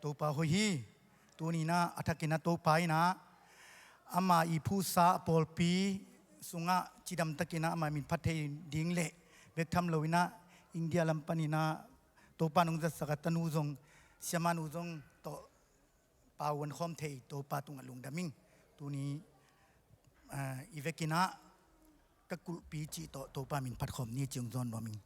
ตัวปาหอยตัวนี้นะอัฐกินะตัวไปนะอามาอีผู้สาปอลปีสุงะจิดำตะกินะอามามินพัทเทดิ้งเละเบกทำเลวินะอินเดียลำปานีนะตัวปานุงจะสกัดตนูจงเสียมานุจงต่อปาวันคอมเทตัวปาตุงลุงดามิงตัวนี้อีเวกินะก็กุลปีจีตัวปามินพัดคอมนี่จึงจอนบ่มิง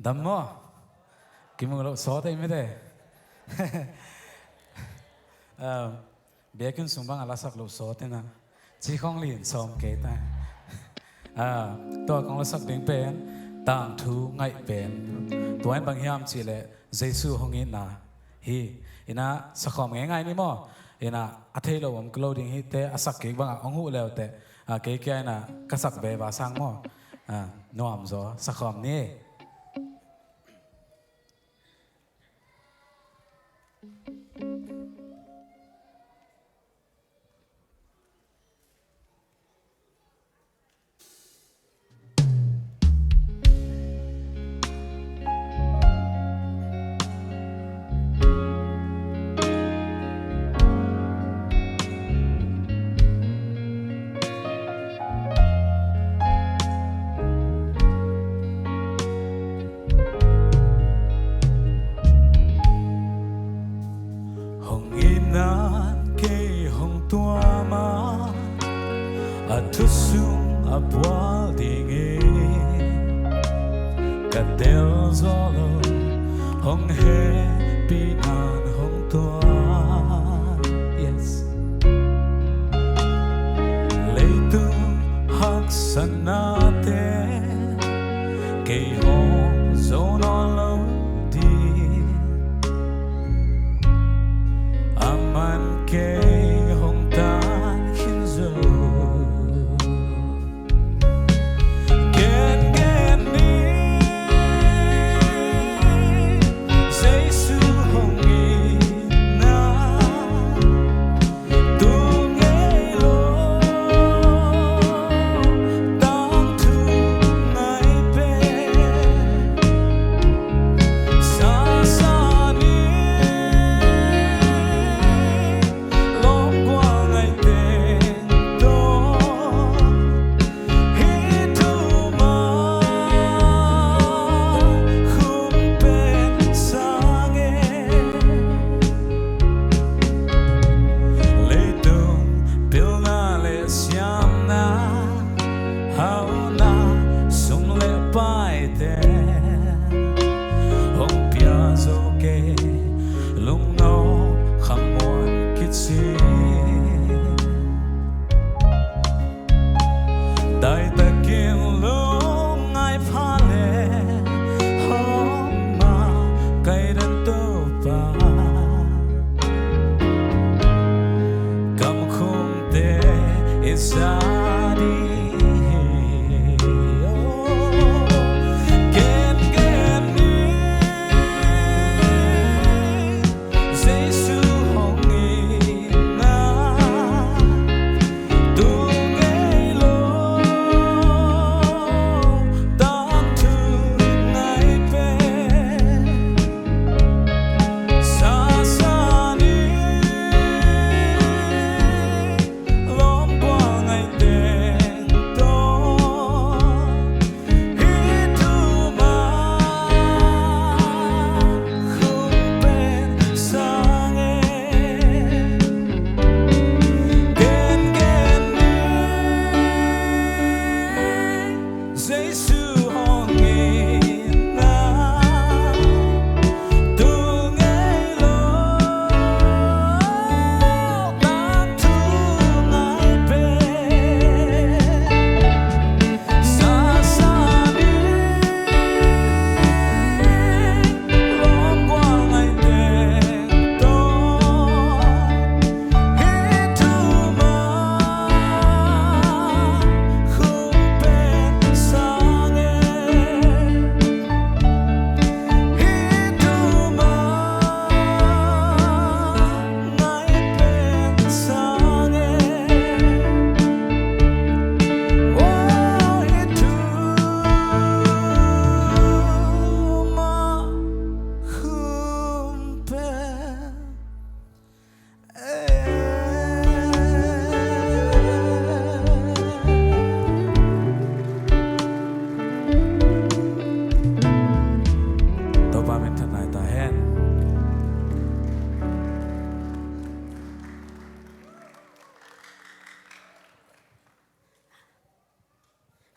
đâm mò kim mong lộ số đây mới đây bé kinh sung bang ala sắc lộ số thế nào chỉ không liền Sawm kế ta tôi con là sắc tiếng bên tang thu ngay bên tôi anh bằng hiam chỉ là Giêsu hong in na hi ina sakhom ngay ni mo ina athelo om clothing hi te asak ke bang ong hu leo te ke ke na kasak be ba sang mo noam zo sakhom ni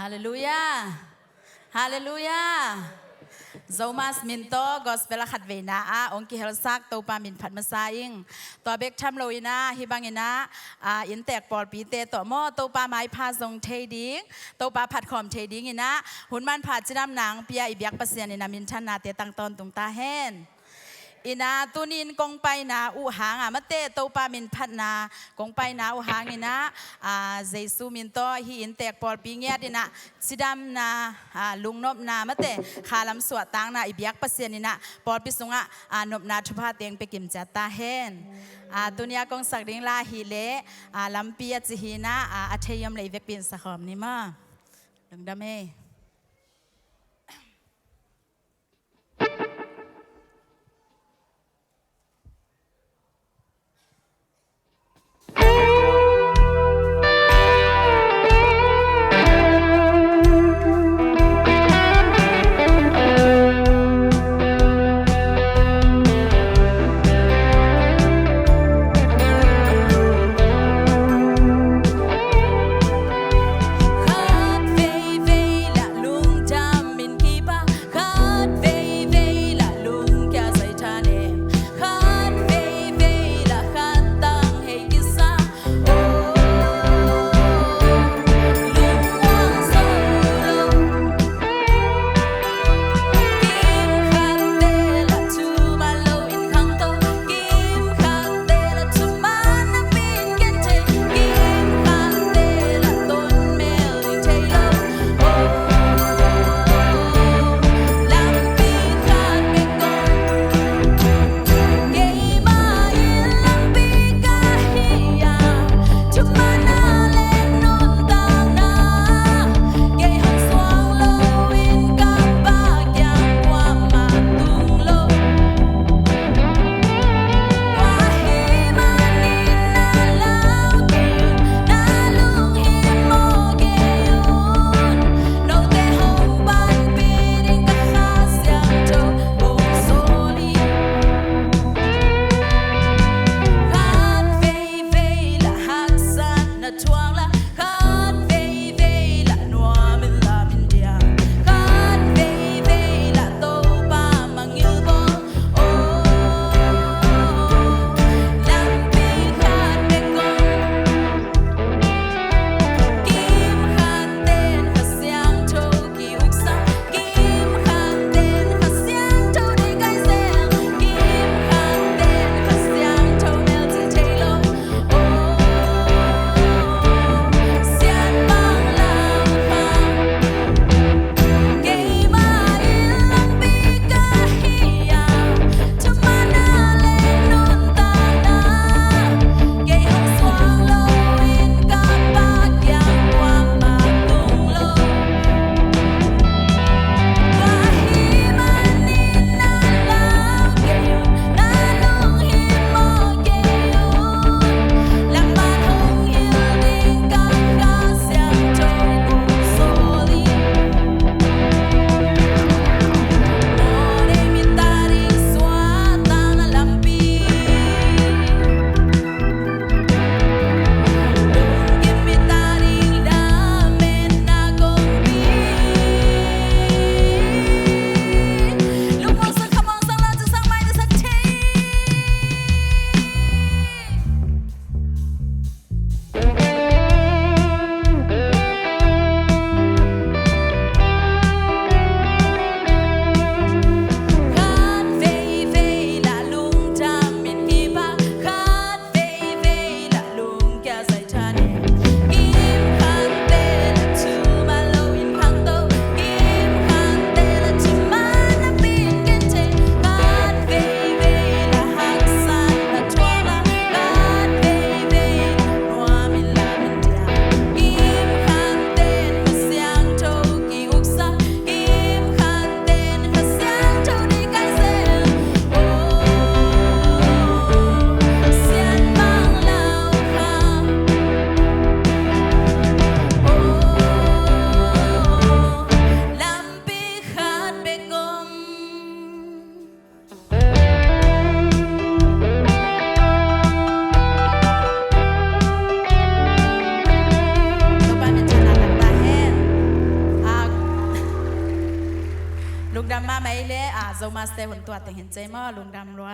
Hallelujah. Hallelujah. Zomus minto gospel khat veina a ongki helsak to pa min phat masaing to bek tham loina hibangina in tek por pi te to mo to pa mai pha song thading to pa phat khom thading ina hun man pha chinam nang pia i biak pasian ina min than na te tang ton tung ta hen ina tunin kong pai na u hang mate to pa min phat na kong pai na u hang ina jesu min to hi in tek por pi nge dina sidam na lungnop na mate khalam suat tang na ibyak pasien ina por pi sunga nop na thupha teng pe kim jata hen tunia kong sak ding la hi le lampia chi hi na atheyam le vek pin sa khom ni ma Lungdam e Khai ลุงดำมาไหมเล่Zomusแต่หุ่นตัวแต่เห็นใจมั่วลุงดำรัว